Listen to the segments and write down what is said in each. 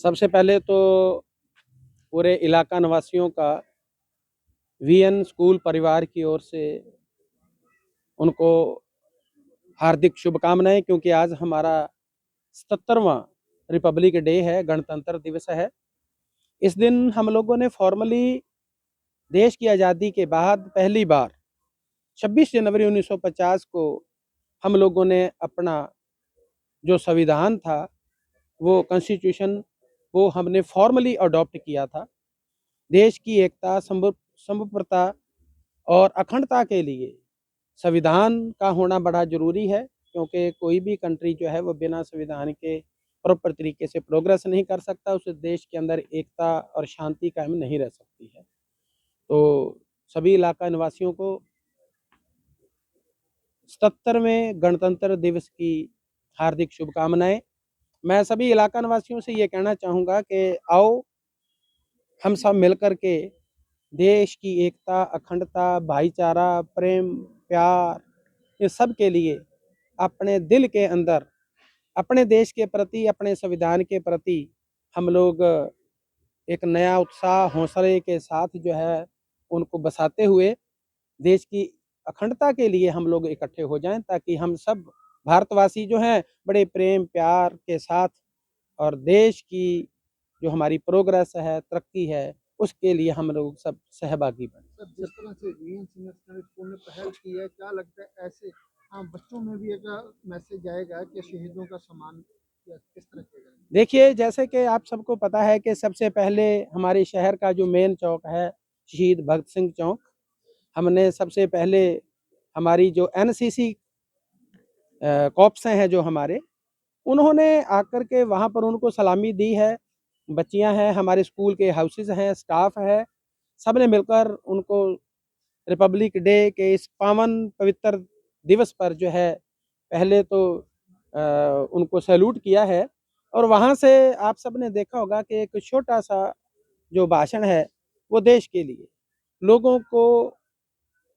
सबसे पहले तो पूरे इलाका निवासियों का वीएन स्कूल परिवार की ओर से उनको हार्दिक शुभकामनाएं, क्योंकि आज हमारा 77वां रिपब्लिक डे है, गणतंत्र दिवस है। इस दिन हम लोगों ने फॉर्मली देश की आज़ादी के बाद पहली बार 26 जनवरी 1950 को हम लोगों ने अपना जो संविधान था, वो कॉन्स्टिट्यूशन, वो हमने फॉर्मली अडॉप्ट किया था। देश की एकता, संप्रभुता और अखंडता के लिए संविधान का होना बड़ा ज़रूरी है, क्योंकि कोई भी कंट्री जो है वो बिना संविधान के प्रॉपर तरीके से प्रोग्रेस नहीं कर सकता। उस देश के अंदर एकता और शांति कायम नहीं रह सकती है। तो सभी इलाका निवासियों को 77वें गणतंत्र दिवस की हार्दिक शुभकामनाएं। मैं सभी इलाका निवासियों से ये कहना चाहूँगा कि आओ हम सब मिलकर के देश की एकता, अखंडता, भाईचारा, प्रेम, प्यार, ये सब के लिए अपने दिल के अंदर अपने देश के प्रति, अपने संविधान के प्रति हम लोग एक नया उत्साह, हौसले के साथ जो है उनको बसाते हुए देश की अखंडता के लिए हम लोग इकट्ठे हो जाएं, ताकि हम सब भारतवासी जो हैं बड़े प्रेम प्यार के साथ और देश की जो हमारी प्रोग्रेस है, तरक्की है, उसके लिए हम लोग सब सहभागी बने। सर, जिस तरह से वीएन सीनियर सेकेंडरी स्कूल ने पहल की है, क्या लगता है ऐसे बच्चों में भी एक मैसेज जाएगा कि शहीदों का सम्मान या किस तरह किया जाएगा? देखिए, जैसे कि आप सबको पता है कि सबसे पहले हमारे शहर का जो मेन चौक है, शहीद भगत सिंह चौक, हमने सबसे पहले हमारी जो एनसीसी कॉप्स हैं जो हमारे, उन्होंने आकर के वहाँ पर उनको सलामी दी है। बच्चियाँ हैं, हमारे स्कूल के हाउसेस हैं, स्टाफ है, सब ने मिलकर उनको रिपब्लिक डे के इस पावन पवित्र दिवस पर जो है पहले तो उनको सैल्यूट किया है। और वहाँ से आप सब ने देखा होगा कि एक छोटा सा जो भाषण है, वो देश के लिए, लोगों को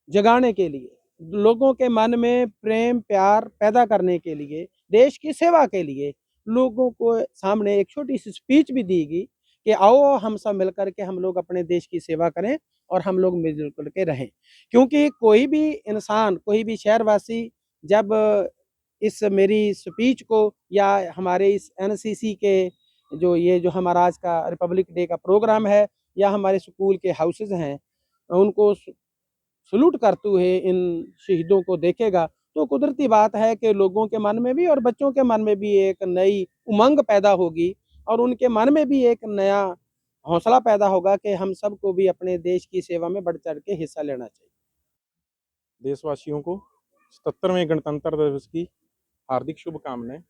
जगाने के लिए, लोगों के मन में प्रेम प्यार पैदा करने के लिए, देश की सेवा के लिए लोगों को सामने एक छोटी सी स्पीच भी दी गई कि आओ हम सब मिलकर के हम लोग अपने देश की सेवा करें और हम लोग मिलजुल के रहें। क्योंकि कोई भी इंसान, कोई भी शहरवासी जब इस मेरी स्पीच को या हमारे इस एनसीसी के जो हमारा आज का रिपब्लिक डे का प्रोग्राम है या हमारे स्कूल के हाउसेज हैं, उनको सलूट करते हुए इन शहीदों को देखेगा, तो कुदरती बात है कि लोगों के मन में भी और बच्चों के मन में भी एक नई उमंग पैदा होगी और उनके मन में भी एक नया हौसला पैदा होगा कि हम सबको भी अपने देश की सेवा में बढ़ चढ़ के हिस्सा लेना चाहिए। देशवासियों को 77वें गणतंत्र दिवस की हार्दिक शुभकामनाएं।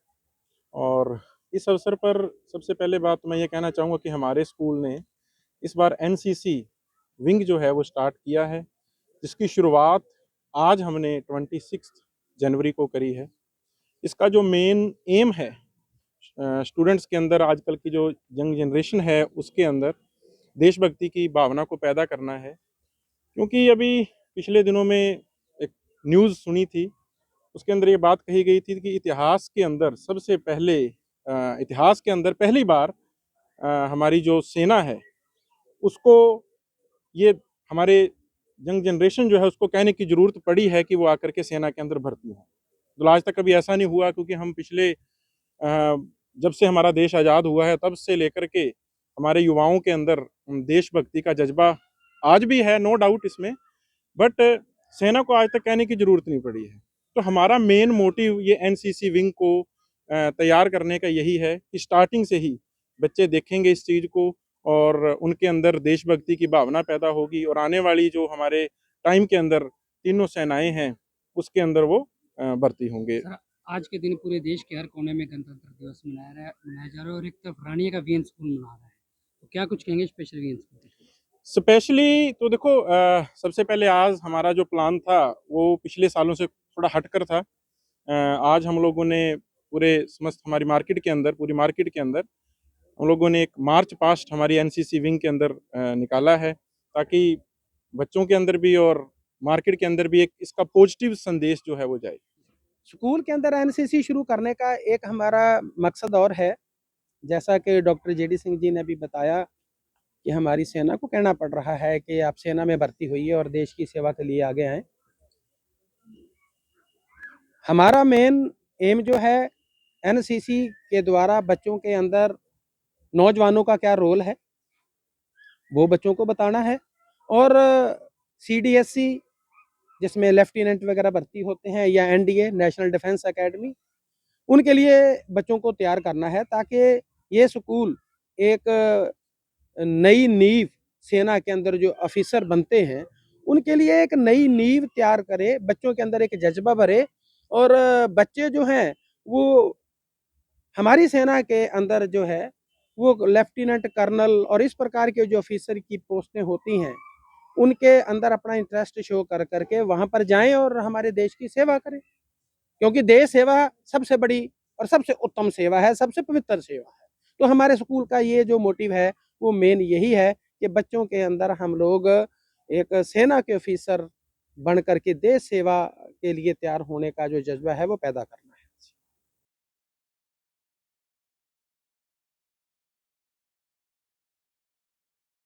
और इस अवसर पर सबसे पहले बात मैं ये कहना चाहूँगा कि हमारे स्कूल ने इस बार एनसीसी विंग जो है वो स्टार्ट किया है, जिसकी शुरुआत आज हमने 26 जनवरी को करी है। इसका जो मेन एम है, स्टूडेंट्स के अंदर, आजकल की जो यंग जनरेशन है उसके अंदर देशभक्ति की भावना को पैदा करना है। क्योंकि अभी पिछले दिनों में एक न्यूज़ सुनी थी, उसके अंदर ये बात कही गई थी कि इतिहास के अंदर सबसे पहले इतिहास के अंदर पहली बार हमारी जो सेना है उसको, ये हमारे यंग जनरेशन जो है उसको कहने की ज़रूरत पड़ी है कि वो आकर के सेना के अंदर भर्ती हो। तो आज तक कभी ऐसा नहीं हुआ, क्योंकि हम पिछले जब से हमारा देश आज़ाद हुआ है तब से लेकर के हमारे युवाओं के अंदर देशभक्ति का जज्बा आज भी है, नो डाउट इसमें, बट सेना को आज तक कहने की ज़रूरत नहीं पड़ी है। तो हमारा मेन मोटिव ये एनसीसी विंग को तैयार करने का यही है कि स्टार्टिंग से ही बच्चे देखेंगे इस चीज़ को और उनके अंदर देशभक्ति की भावना पैदा होगी, और आने वाली जो हमारे टाइम के अंदर तीनों सेनाएं हैं उसके अंदर वो भर्ती होंगे। सर, आज के दिन पूरे देश के हर कोने में गणतंत्र दिवस मनाया जा रहा है और एक तरफ रानिया का वीएन स्कूल मना रहा है, तो क्या कुछ कहेंगे स्पेशल वीएन स्कूल के? स्पेशली तो देखो, सबसे पहले आज हमारा जो प्लान था वो पिछले सालों से थोड़ा हटकर था। आज हम लोगों ने पूरे समस्त हमारी मार्केट के अंदर, पूरी मार्केट के अंदर हम लोगों ने एक मार्च पास्ट हमारी एनसीसी विंग के अंदर निकाला है, ताकि बच्चों के अंदर भी और मार्केट के अंदर भी एक इसका पॉजिटिव संदेश जो है वो जाए। स्कूल के अंदर एनसीसी शुरू करने का एक हमारा मकसद और है जैसा कि डॉक्टर जेडी सिंह जी ने भी बताया कि हमारी सेना को कहना पड़ रहा है कि आप सेना में भर्ती होइए और देश की सेवा के लिए आगे आएँ। हमारा मेन एम जो है एनसीसी के द्वारा बच्चों के अंदर नौजवानों का क्या रोल है वो बच्चों को बताना है, और सीडीएससी जिसमें लेफ्टिनेंट वगैरह भर्ती होते हैं, या एनडीए नेशनल डिफेंस एकेडमी, उनके लिए बच्चों को तैयार करना है ताकि ये स्कूल एक नई नींव सेना के अंदर जो ऑफिसर बनते हैं उनके लिए एक नई नींव तैयार करे, बच्चों के अंदर एक जज्बा भरे, और बच्चे जो हैं वो हमारी सेना के अंदर जो है वो लेफ्टिनेंट कर्नल और इस प्रकार के जो ऑफिसर की पोस्टें होती हैं उनके अंदर अपना इंटरेस्ट शो कर करके वहां पर जाएं और हमारे देश की सेवा करें, क्योंकि देश सेवा सबसे बड़ी और सबसे उत्तम सेवा है, सबसे पवित्र सेवा है। तो हमारे स्कूल का ये जो मोटिव है वो मेन यही है कि बच्चों के अंदर हम लोग एक सेना के ऑफिसर बन करके देश सेवा के लिए तैयार होने का जो जज्बा है वो पैदा करना।